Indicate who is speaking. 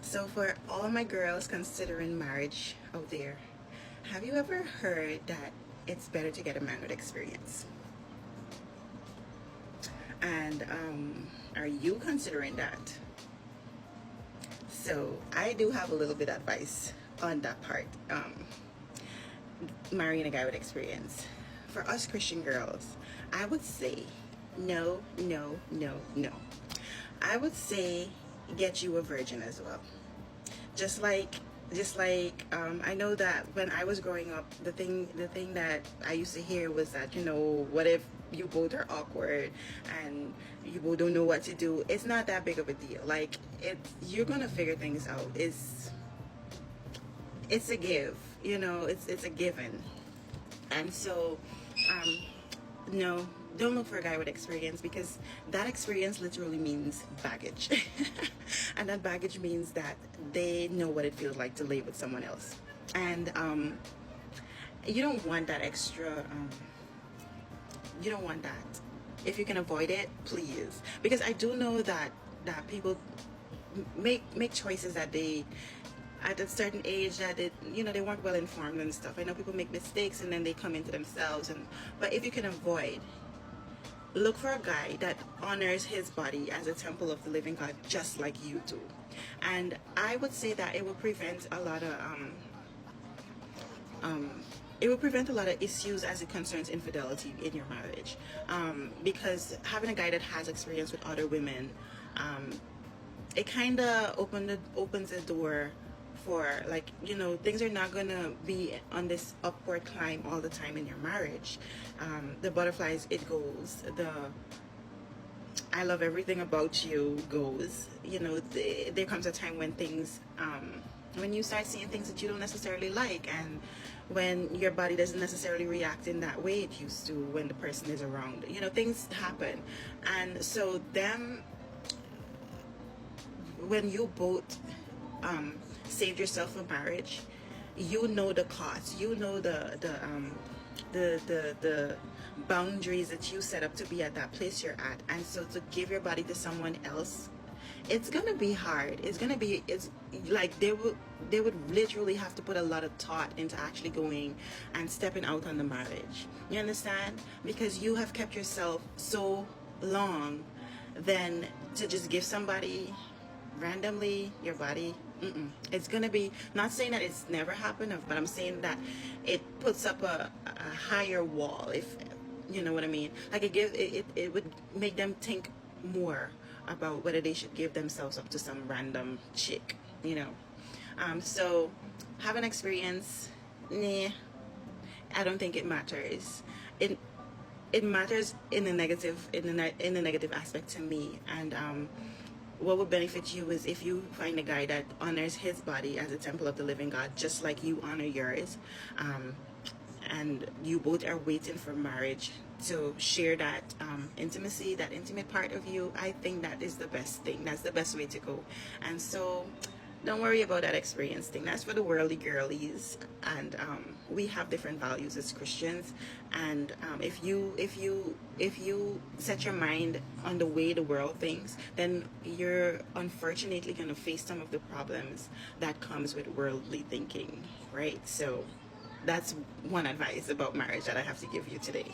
Speaker 1: So for all my girls considering marriage out there, have you ever heard that it's better to get a man with experience? And are you considering that? So I do have a little bit of advice on that part. Marrying a guy with experience. For us Christian girls, I would say no, no, no, no. I would say get you a virgin as well. Just like I know that when I was growing up, the thing that I used to hear was that, what if you both are awkward and you both don't know what to do? It's not that big of a deal. Like, you're gonna figure things out. It's a give, it's a given. And so no, don't look for a guy with experience, because that experience literally means baggage. And that baggage means that they know what it feels like to lay with someone else. And you don't want that extra, you don't want that. If you can avoid it, please. Because I do know that people make choices that they, at a certain age, that they weren't well informed and stuff. I know people make mistakes and then they come into themselves. But if you can avoid, look for a guy that honors his body as a temple of the living God, just like you do. And I would say that it will prevent a lot of issues as it concerns infidelity in your marriage, because having a guy that has experience with other women, it kind of opens the door for, like, things are not gonna be on this upward climb all the time in your marriage. The butterflies, it goes. The I love everything about you goes. There comes a time when things, when you start seeing things that you don't necessarily like, and when your body doesn't necessarily react in that way it used to when the person is around. Things happen. And so when you both saved yourself for marriage, you know the cost, the boundaries that you set up to be at that place you're at. And so to give your body to someone else, it's gonna be hard. It's like they would literally have to put a lot of thought into actually going and stepping out on the marriage. You understand? Because you have kept yourself so long, then to just give somebody randomly your body, it's gonna be, not saying that it's never happened, but I'm saying that it puts up a higher wall, if you know what I mean. Like, it would make them think more about whether they should give themselves up to some random chick. So having experience, nah, I don't think it matters. It matters in the negative aspect to me. And what would benefit you is if you find a guy that honors his body as a temple of the living God, just like you honor yours, and you both are waiting for marriage to share that intimacy, that intimate part of you. I think that is the best thing. That's the best way to go. And so don't worry about that experience thing. That's for the worldly girlies. And we have different values as Christians. And if you set your mind on the way the world thinks, then you're unfortunately going to face some of the problems that comes with worldly thinking, right? So that's one advice about marriage that I have to give you today.